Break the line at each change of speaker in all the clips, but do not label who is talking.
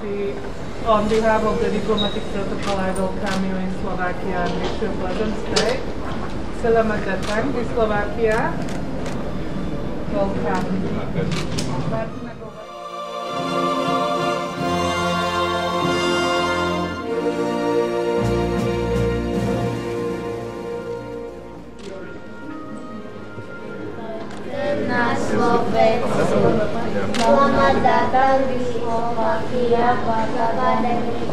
Excellency, on behalf of the diplomatic protocol, I welcome you in Slovakia and wish you a pleasant stay. Selamat datang di Slovakia. Welcome.
Selamat datang di Slovakia, Bapak dan Ibu.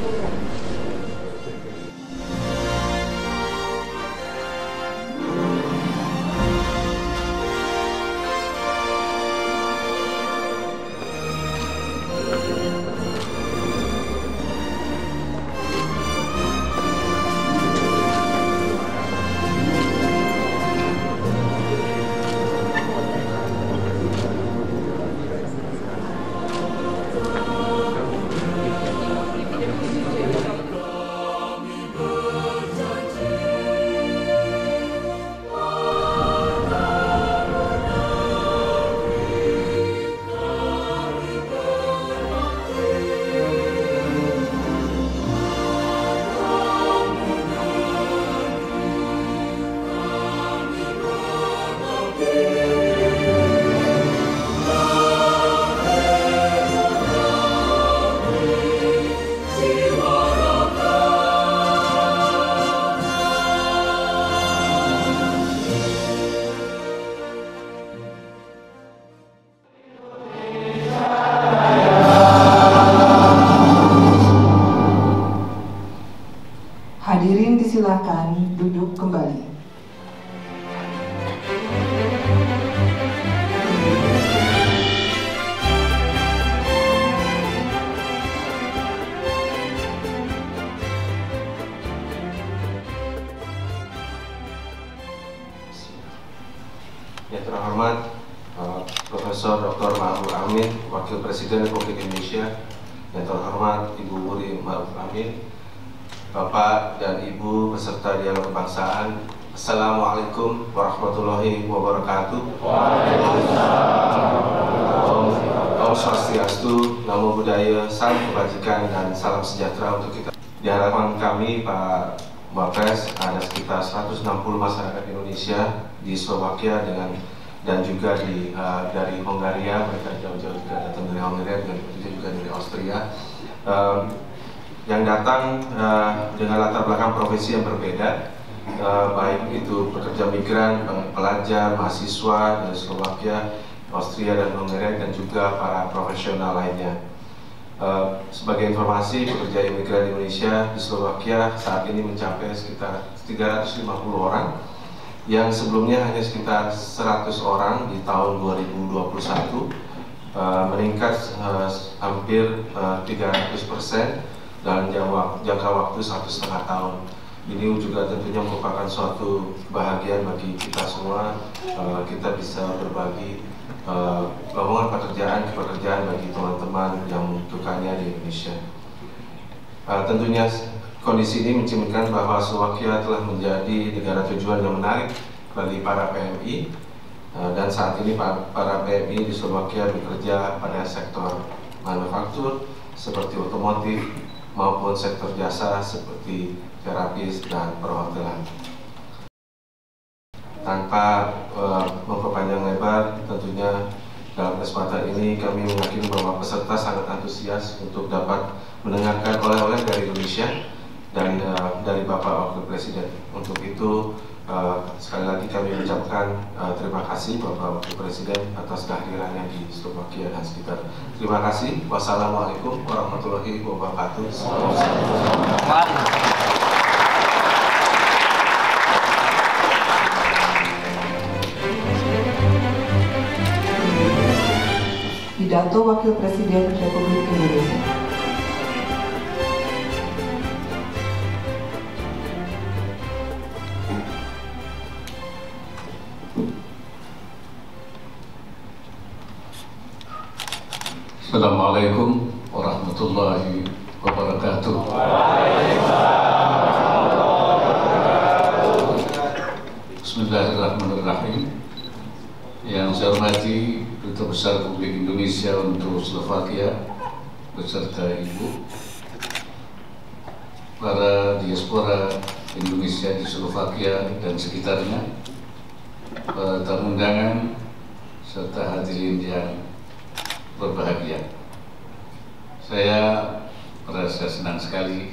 Hadirin disilakan duduk kembali.
Yang terhormat Profesor Dr. Ma'ruf Amin, Wakil Presiden Republik Indonesia. Yang terhormat Ibu Wuri Ma'ruf Amin, Bapak dan Ibu peserta dialog kebangsaan. Assalamualaikum warahmatullahi wabarakatuh. Om Swastiastu, Namo Buddhaya, salam kebajikan dan salam sejahtera untuk kita. Di hadapan kami Pak Wapres ada sekitar 160 masyarakat Indonesia di Slovakia dan juga dari Hongaria, mereka jauh-jauh juga datang dari Hongaria dan juga dari Austria. Yang datang dengan latar belakang profesi yang berbeda, baik itu pekerja migran, pelajar, mahasiswa dari Slovakia, Austria, dan Hongaria, dan juga para profesional lainnya. Sebagai informasi, pekerja imigran Indonesia di Slovakia saat ini mencapai sekitar 350 orang, yang sebelumnya hanya sekitar 100 orang di tahun 2021, meningkat hampir 300% dalam jangka waktu 1,5 tahun. Ini juga tentunya merupakan suatu kebahagiaan bagi kita semua. Kita bisa berbagi lowongan pekerjaan bagi teman-teman yang membutuhkannya di Indonesia. Tentunya kondisi ini mencerminkan bahwa Slovakia telah menjadi negara tujuan yang menarik bagi para PMI, dan saat ini para PMI di Slovakia bekerja pada sektor manufaktur seperti otomotif maupun sektor jasa seperti terapis dan perhotelan. Tanpa memperpanjang lebar, tentunya dalam kesempatan ini kami meyakini bahwa peserta sangat antusias untuk dapat mendengarkan oleh-oleh dari Indonesia dan dari Bapak Wakil Presiden. Untuk itu, sekali lagi kami mengucapkan terima kasih Bapak Wakil Presiden atas kehadirannya di Slovakia dan sekitar. Terima kasih. Wassalamualaikum warahmatullahi wabarakatuh.
Pidato Wakil Presiden Republik Indonesia.
Assalamualaikum warahmatullahi wabarakatuh. Bismillahirrahmanirrahim. Yang saya hormati Duta Besar Republik Indonesia untuk Slovakia, beserta Ibu, para diaspora Indonesia di Slovakia dan sekitarnya, para tamu undangan, serta hadirin yang berbahagia. Saya merasa senang sekali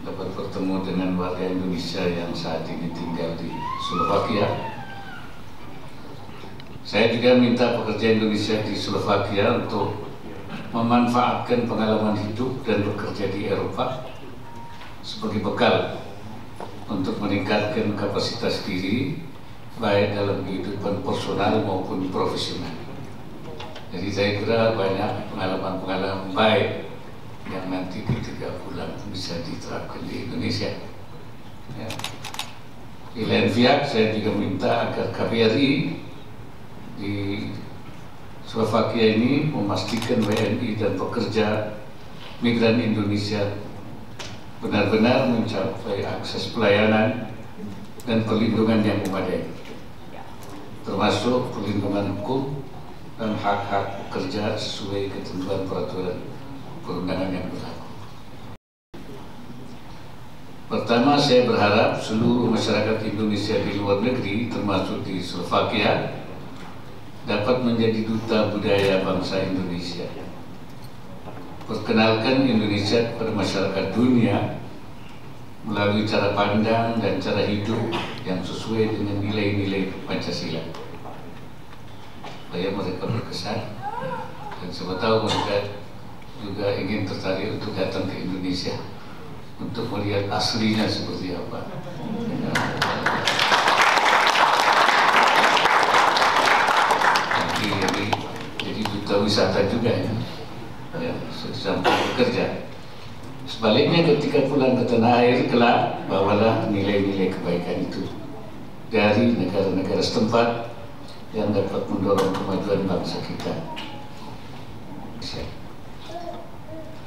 dapat bertemu dengan warga Indonesia yang saat ini tinggal di Slovakia. Saya juga minta pekerja Indonesia di Slovakia untuk memanfaatkan pengalaman hidup dan bekerja di Eropa sebagai bekal untuk meningkatkan kapasitas diri baik dalam kehidupan personal maupun profesional. Jadi saya kira banyak pengalaman-pengalaman baik yang nanti ketika pulang bisa diterapkan di Indonesia. Ya. Di lain pihak, saya juga minta agar KBRI di Slovakia ini memastikan WNI dan pekerja migran Indonesia benar-benar mencapai akses pelayanan dan perlindungan yang memadai, termasuk perlindungan hukum dan hak-hak pekerja sesuai ketentuan peraturan perundangan yang berlaku. Pertama, saya berharap seluruh masyarakat Indonesia di luar negeri, termasuk di Slovakia, dapat menjadi duta budaya bangsa Indonesia. Perkenalkan Indonesia kepada masyarakat dunia melalui cara pandang dan cara hidup yang sesuai dengan nilai-nilai Pancasila. Supaya mereka berkesan, dan siapa tahu mereka juga ingin tertarik untuk datang ke Indonesia untuk melihat aslinya seperti apa. Jadi duta wisata juga ya, sampai bekerja. Sebaliknya ketika pulang ke tanah air kelak, bawalah nilai-nilai kebaikan itu dari negara-negara setempat yang dapat mendorong kemajuan bangsa kita.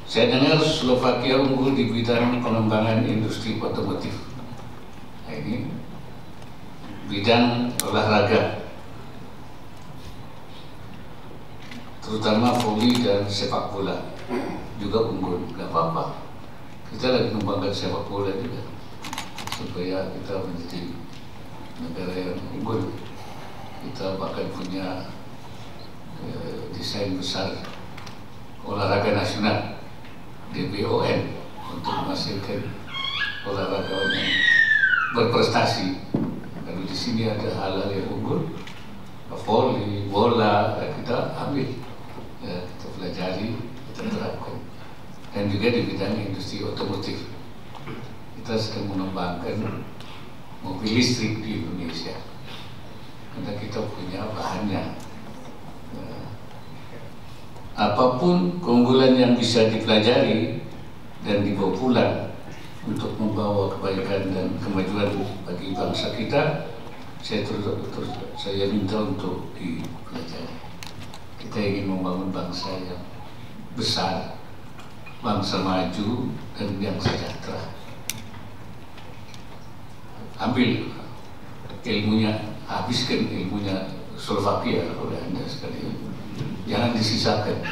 Saya dengar Slovakia unggul di bidang pengembangan industri otomotif. Nah, ini bidang olahraga, terutama voli dan sepak bola juga unggul. Gak apa-apa, kita lagi mengembangkan sepak bola juga supaya kita menjadi negara yang unggul. Kita bahkan punya desain besar olahraga nasional DBON untuk menghasilkan olahragawan yang berprestasi. Kalau di sini ada hal-hal yang unggul, voli, bola, kita ambil, ya, kita pelajari, kita terapkan. Dan juga di bidang industri otomotif, kita sedang mengembangkan mobil listrik di Indonesia karena kita punya bahannya. Apapun keunggulan yang bisa dipelajari dan dibawa pulang untuk membawa kebaikan dan kemajuan bagi bangsa kita, saya minta untuk dipelajari. Kita ingin membangun bangsa yang besar, bangsa maju dan yang sejahtera. Ambil ilmunya, habiskan ilmunya Slovakia oleh Anda sekalian. Jangan disisakan,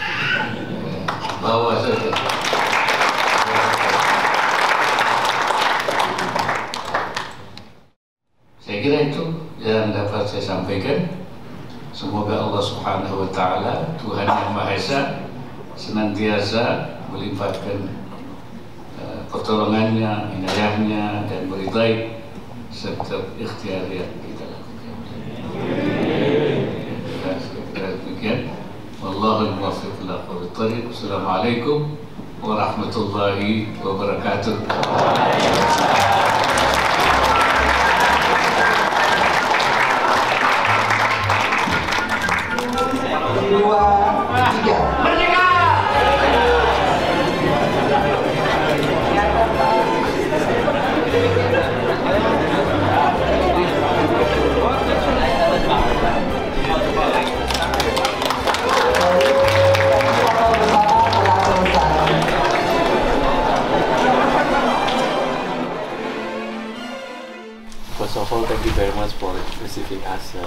bawa saja. Saya kira itu yang dapat saya sampaikan. Semoga Allah Subhanahu wa Ta'ala, Tuhan Yang Maha Esa, senantiasa melimpahkan pertolongannya, inayahnya, dan meridai setiap ikhtiar yang kita lakukan. Demikian. Wallahul muwaffiq ila aqwamit thariq. Assalamualaikum warahmatullahi wabarakatuh.
Dua, tiga.
First of all, thank you very much for receiving us, the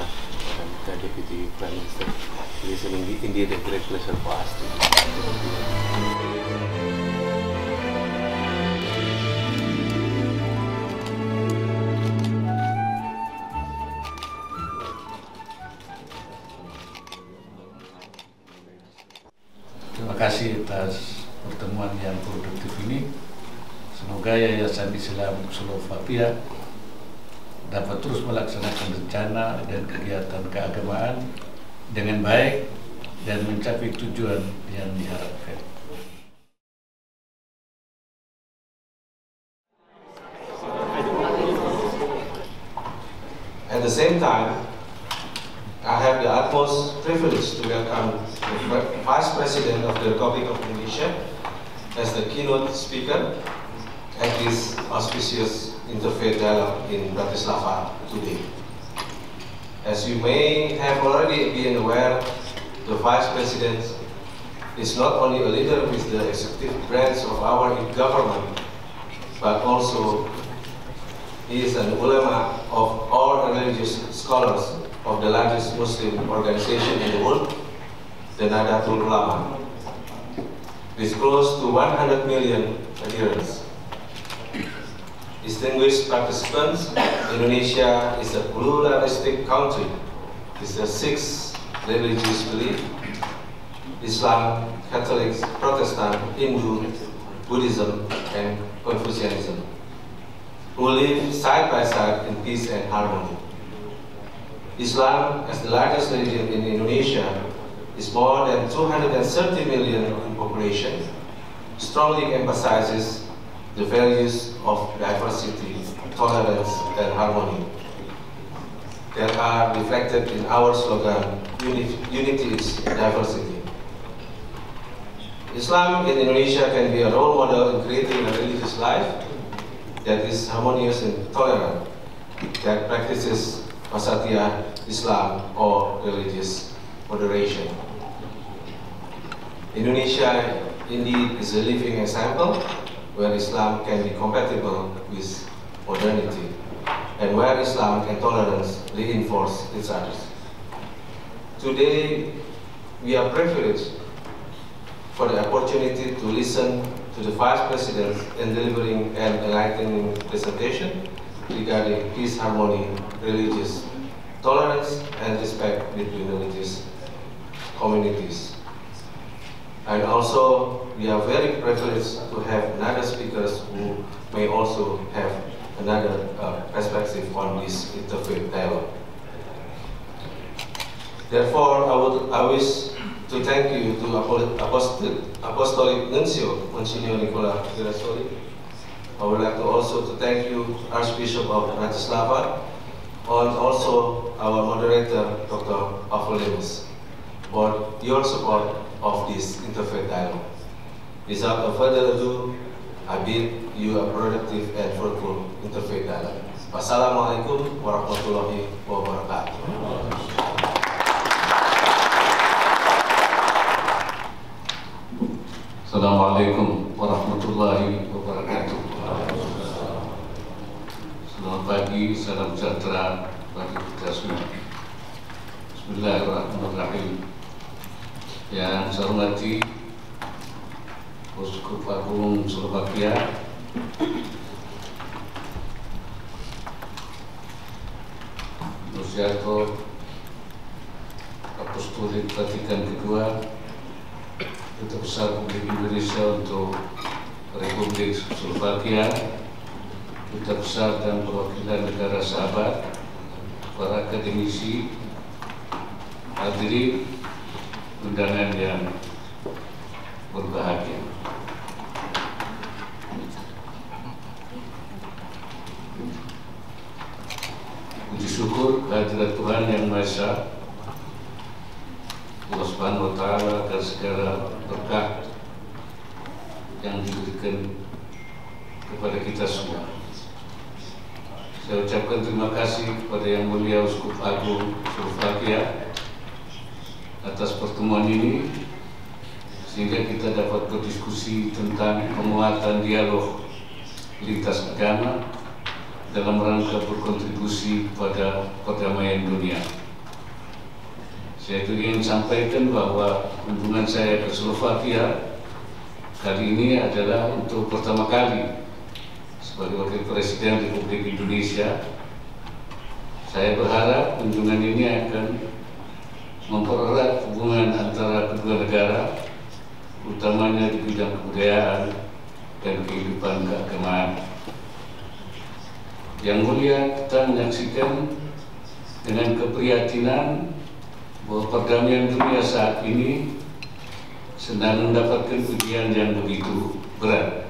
Deputy Prime Minister. It is indeed a great pleasure for us to be here.
Terima kasih atas pertemuan yang produktif ini. Semoga Yayasan Islam Slovakia dapat terus melaksanakan rencana dan kegiatan keagamaan dengan baik dan mencapai tujuan yang diharapkan.
At the same time, I have the utmost privilege to welcome the Vice President of the Republic of Indonesia as the keynote speaker at this auspicious interfaith dialogue in Bratislava today. As you may have already been aware, the Vice President is not only a leader with the executive branch of our government, but also he is an ulama of all religious scholars of the largest Muslim organization in the world, the Nahdlatul Ulama, with close to 100 million adherents. Distinguished participants, Indonesia is a pluralistic country with the 6 religious beliefs: Islam, Catholics, Protestant, Hindu, Buddhism, and Confucianism, who live side by side in peace and harmony. Islam, as the largest religion in Indonesia, is more than 230 million in population, strongly emphasizes the values of diversity, tolerance, and harmony that are reflected in our slogan, Unity is Diversity. Islam in Indonesia can be a role model in creating a religious life that is harmonious and tolerant, that practices Wasatiyah Islam or religious moderation. Indonesia indeed is a living example where Islam can be compatible with modernity and where Islam and tolerance reinforce each other. Today, we are privileged for the opportunity to listen to the Vice President in delivering an enlightening presentation regarding peace, harmony, religious tolerance, and respect between religious communities. And also, we are very privileged to have another speakers who may also have another perspective on this interfaith dialogue. Therefore, I wish to thank you to Apostolic Nuncio, Monsignor Nicola Girasoli. I would like to also to thank you, Archbishop of Bratislava, and also our moderator, Dr. Pavlemus, for your support of this interfaith dialogue. Without further ado, I bid you a productive and fruitful interfaith dialogue. Wassalamualaikum warahmatullahi wabarakatuh.
Assalamualaikum warahmatullahi wabarakatuh. Selamat pagi, salam sejahtera bagi kita semua. Bismillahirrahmanirrahim. Yang saya hormati Uskup Agung Slovakia, Nunsiator Apostolik Vatikan kedua, Duta Besar Republik Indonesia untuk Republik Slovakia, Duta Besar dan Perwakilan Negara Sahabat, para akademisi, hadirin undangan yang berbahagia. Puji syukur kehadirat Tuhan Yang Maha Esa, Allah Subhanahu wa Ta'ala, akan segala berkah yang diberikan kepada kita semua. Saya ucapkan terima kasih kepada Yang Mulia Uskup Agung Slovakia atas pertemuan ini, sehingga kita dapat berdiskusi tentang penguatan dialog lintas agama dalam rangka berkontribusi kepada perdamaian dunia. Saya ingin sampaikan bahwa kunjungan saya ke Slovakia kali ini adalah untuk pertama kali sebagai Wakil Presiden Republik Indonesia. Saya berharap kunjungan ini akan mempererat hubungan antara kedua negara, utamanya di bidang kebudayaan dan kehidupan keagamaan. Yang mulia, kita menyaksikan dengan keprihatinan bahwa perdamaian dunia saat ini sedang mendapatkan ujian yang begitu berat.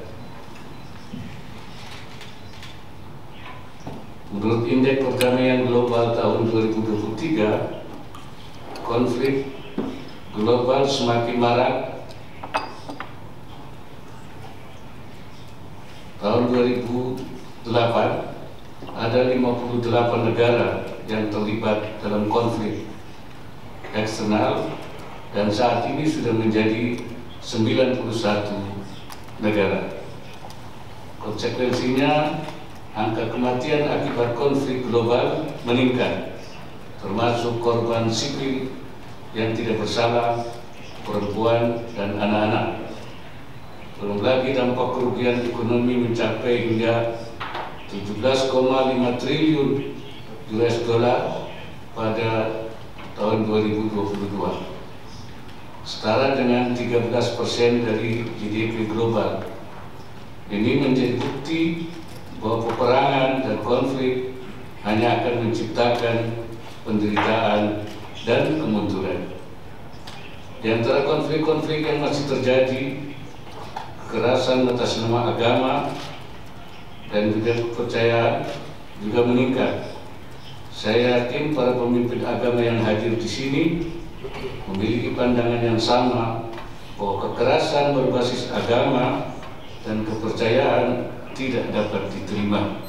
Menurut Indeks Perdamaian Global tahun 2023, konflik global semakin marak. Tahun 2008 ada 58 negara yang terlibat dalam konflik eksternal dan saat ini sudah menjadi 91 negara. Konsekuensinya, angka kematian akibat konflik global meningkat, termasuk korban sipil yang tidak bersalah, perempuan dan anak-anak. Belum lagi dampak kerugian ekonomi mencapai hingga 17,5 triliun US dollar pada tahun 2022, setara dengan 13% dari GDP global. Ini menjadi bukti bahwa peperangan dan konflik hanya akan menciptakan penderitaan dan kemunduran. Di antara konflik-konflik yang masih terjadi, kekerasan atas nama agama dan juga kepercayaan juga meningkat. Saya yakin para pemimpin agama yang hadir di sini memiliki pandangan yang sama bahwa kekerasan berbasis agama dan kepercayaan tidak dapat diterima.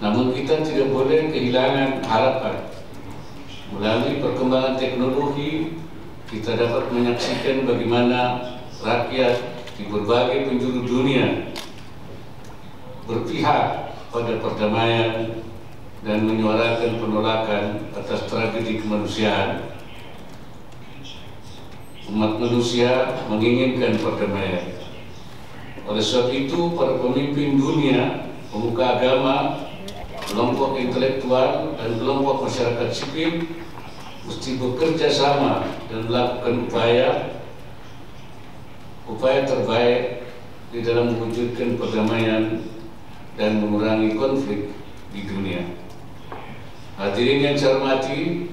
Namun kita tidak boleh kehilangan harapan. Melalui perkembangan teknologi, kita dapat menyaksikan bagaimana rakyat di berbagai penjuru dunia berpihak pada perdamaian dan menyuarakan penolakan atas tragedi kemanusiaan. Umat manusia menginginkan perdamaian. Oleh sebab itu, para pemimpin dunia, pemuka agama, kelompok intelektual, dan kelompok masyarakat sipil mesti bekerja sama dan melakukan upaya terbaik di dalam mewujudkan perdamaian dan mengurangi konflik di dunia. Hadirin yang saya hormati,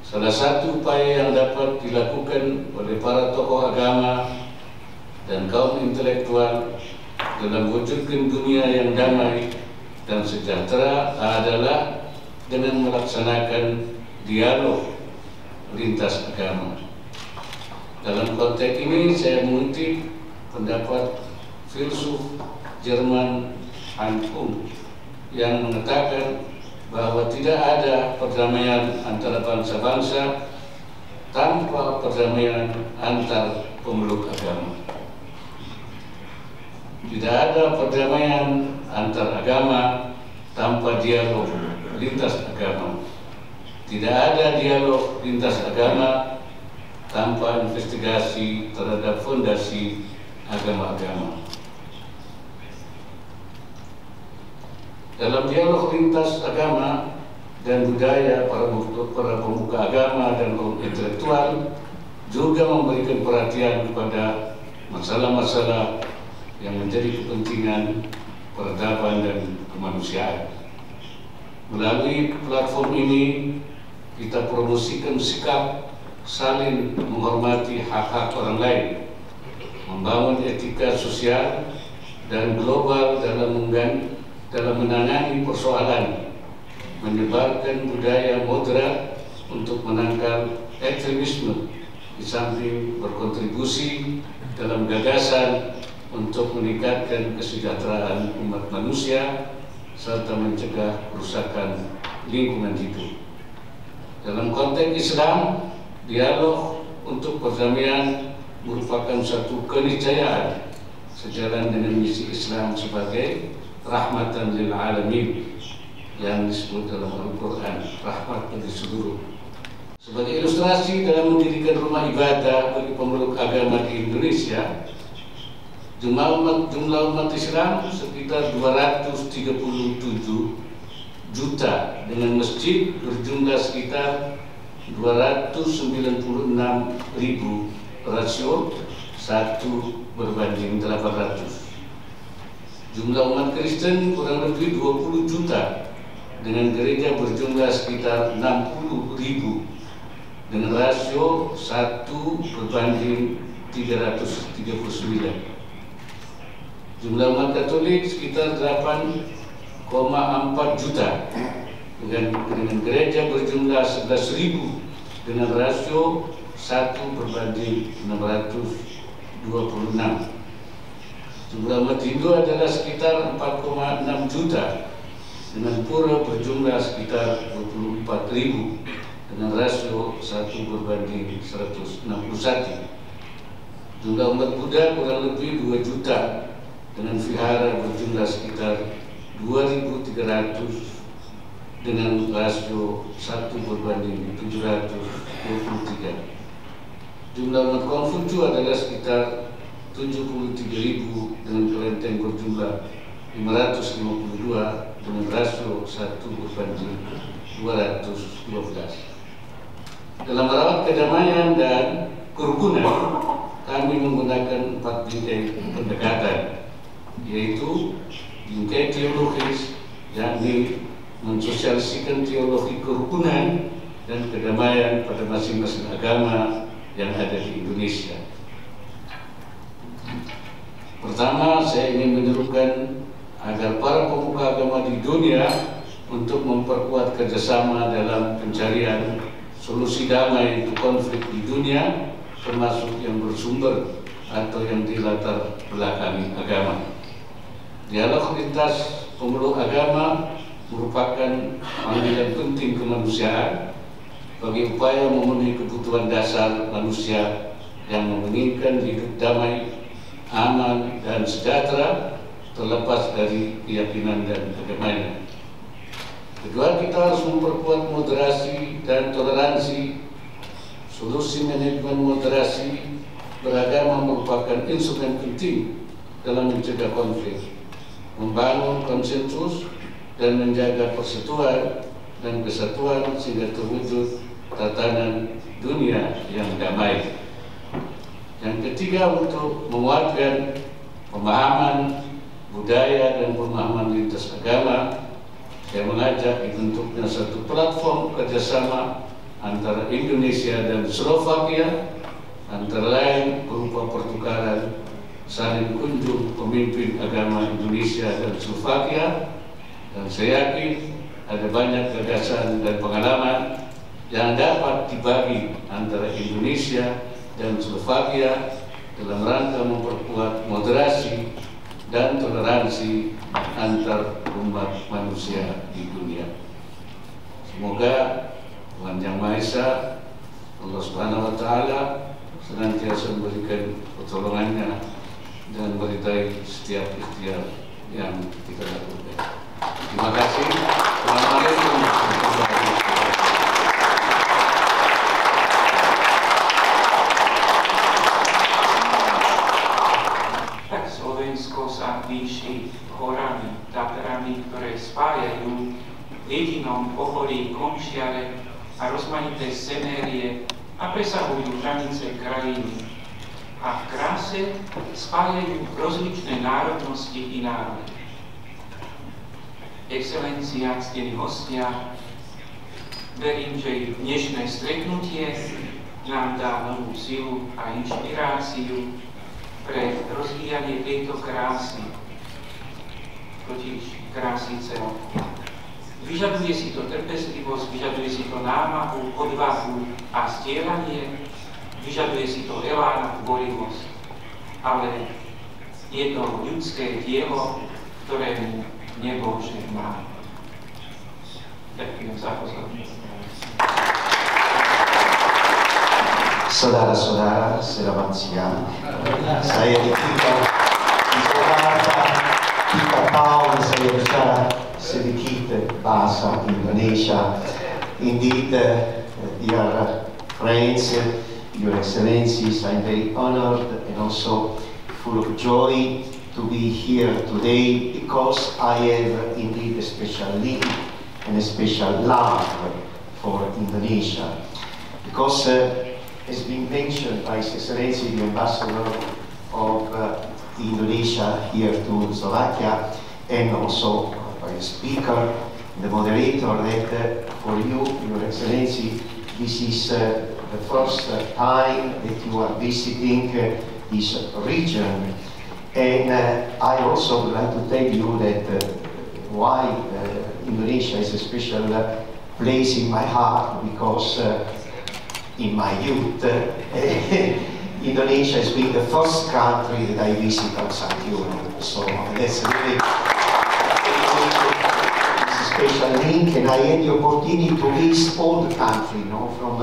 salah satu upaya yang dapat dilakukan oleh para tokoh agama dan kaum intelektual dalam mewujudkan dunia yang damai dan sejahtera adalah dengan melaksanakan dialog lintas agama. Dalam konteks ini saya mengutip pendapat filsuf Jerman Hans Kuhn yang mengatakan bahwa tidak ada perdamaian antara bangsa-bangsa tanpa perdamaian antar pemeluk agama. Tidak ada perdamaian antar agama tanpa dialog lintas agama. Tidak ada dialog lintas agama tanpa investigasi terhadap fondasi agama-agama. Dalam dialog lintas agama dan budaya, para pemuka agama dan kaum intelektual juga memberikan perhatian kepada masalah-masalah yang menjadi kepentingan peradaban dan kemanusiaan. Melalui platform ini, kita promosikan sikap saling menghormati hak-hak orang lain, membangun etika sosial dan global dalam menangani persoalan, menyebarkan budaya moderat untuk menangkal ekstremisme, di samping berkontribusi dalam gagasan untuk meningkatkan kesejahteraan umat manusia serta mencegah kerusakan lingkungan hidup. Dalam konteks Islam, dialog untuk perdamaian merupakan satu keniscayaan sejalan dengan misi Islam sebagai rahmatan lil alamin yang disebut dalam Al-Quran, rahmat bagi seluruh. Sebagai ilustrasi dalam mendirikan rumah ibadah bagi pemeluk agama di Indonesia, jumlah umat Islam sekitar 237 juta dengan masjid berjumlah sekitar 296.000, rasio 1/800. Jumlah umat Kristen kurang lebih 20 juta dengan gereja berjumlah sekitar 60.000 dengan rasio 1/339. Jumlah umat Katolik sekitar 8,4 juta dengan gereja berjumlah 11.000 dengan rasio 1/626. Jumlah umat Hindu adalah sekitar 4,6 juta dengan pura berjumlah sekitar 24.000 dengan rasio 1/161. Jumlah umat Buddha kurang lebih 2 juta dengan vihara berjumlah sekitar 2.300 dengan rasio 1/723. Jumlah umat Konghucu adalah sekitar 73.000 dengan kelenteng berjumlah 552 dengan rasio 1/212. Dalam merawat kedamaian dan kerukunan, kami menggunakan 4 bingkai pendekatan, yaitu bingkai teologis, yakni mensosialisasikan teologi kerukunan dan kedamaian pada masing-masing agama yang ada di Indonesia. Pertama, saya ingin menyerukan agar para pemuka agama di dunia untuk memperkuat kerjasama dalam pencarian solusi damai untuk konflik di dunia, termasuk yang bersumber atau yang dilatar belakangi agama. Dialog lintas pemeluk agama merupakan panggilan penting kemanusiaan bagi upaya memenuhi kebutuhan dasar manusia yang menginginkan hidup damai, aman, dan sejahtera terlepas dari keyakinan dan agamanya. Kedua, kita harus memperkuat moderasi dan toleransi. Solusi manajemen moderasi beragama merupakan instrumen penting dalam mencegah konflik, membangun konsensus, dan menjaga persatuan dan kesatuan sehingga terwujud tatanan dunia yang damai. Yang ketiga, untuk menguatkan pemahaman budaya dan pemahaman lintas agama, saya mengajak dibentuknya satu platform kerjasama antara Indonesia dan Slovakia, antara lain berupa pertukaran saling kunjung pemimpin agama Indonesia dan Slovakia, dan saya yakin ada banyak gagasan dan pengalaman yang dapat dibagi antara Indonesia dan Slovakia dalam rangka memperkuat moderasi dan toleransi antar umat manusia di dunia. Semoga Tuhan Yang Maha Esa, Allah Subhanahu wa Ta'ala, senantiasa memberikan pertolongannya dan meridai setiap ikhtiar yang kita lakukan. Terima kasih. Assalamualaikum warahmatullahi wabarakatuh.
Slovensko sa líši horami, Tatrami, ktoré spájajú v jedinom okolí končiare a rozmanité scenérie a presahujú hranice krajiny. A v kráse spájajú rozličné národnosti i národy. Excelencia, ctení hostia, verím, že dnešné stretnutie nám dá novú silu a inšpiráciu pre rozvíjanie tejto krásy, totiž krásy celé. Vyžaduje si to trpezlivosť, vyžaduje si to námahu, odvahu a zdieľanie, vyžaduje si to elán a tvorivosť, ale je to ľudské dielo, ktorému nemôže málo. Ďakujem za pozornosť.
Saudara-saudara, selamat siang. Saya dikirimkan berbicara sedikit bahasa Indonesia. Indeed, dear friends, Your Excellencies, I'm very honored and also full of joy to be here today because I have indeed a special link and a special love for Indonesia. Because as been mentioned by His Excellency the Ambassador of Indonesia here to Slovakia, and also by the speaker, the moderator, that for you, Your Excellency, this is the first time that you are visiting this region. And I also would like to tell you that why Indonesia is a special place in my heart, because in my youth, Indonesia has been the first country that I visit outside Europe. So that's really a special link, and I had the opportunity to visit all the country, you know, from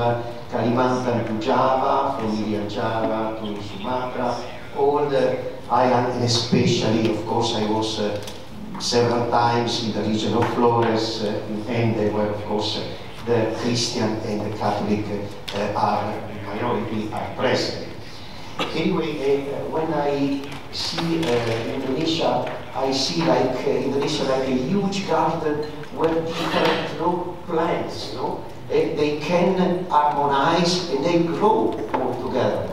Kalimantan to Java, from Irian Java to Sumatra, all the islands, and especially, of course, I was several times in the region of Flores, and there were, of course, the Christian and the Catholic minority are present. Anyway, when I see Indonesia, I see like Indonesia like a huge garden where different plants, you know, they can harmonize and they grow all together,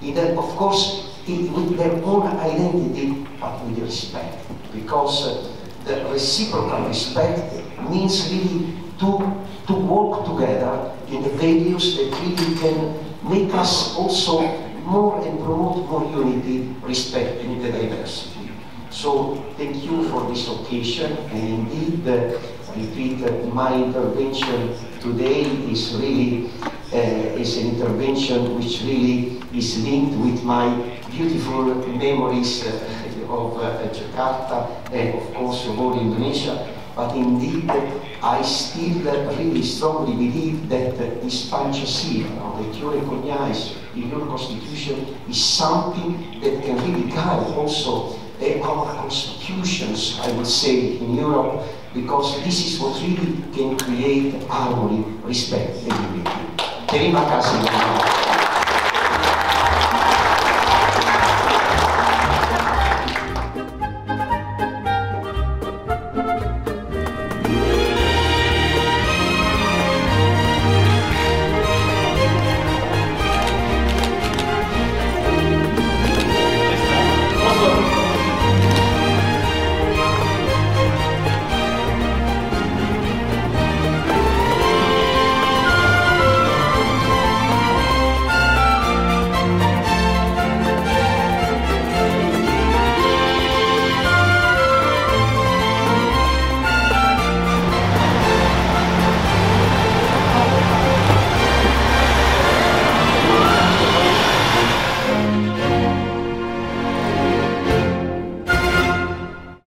you know. Of course, with their own identity, but with respect, because the reciprocal respect means really to work together in the values that really can make us also more and promote more unity, respect, and the diversity. So thank you for this occasion, and indeed, I repeat, my intervention today is really is an intervention which really is linked with my beautiful memories of Jakarta and of course of all Indonesia. But indeed, I still really strongly believe that this Pancasila, that you recognize in your constitution, is something that can really guide also our constitutions, I would say, in Europe, because this is what really can create harmony, respect, and unity. Terima kasih.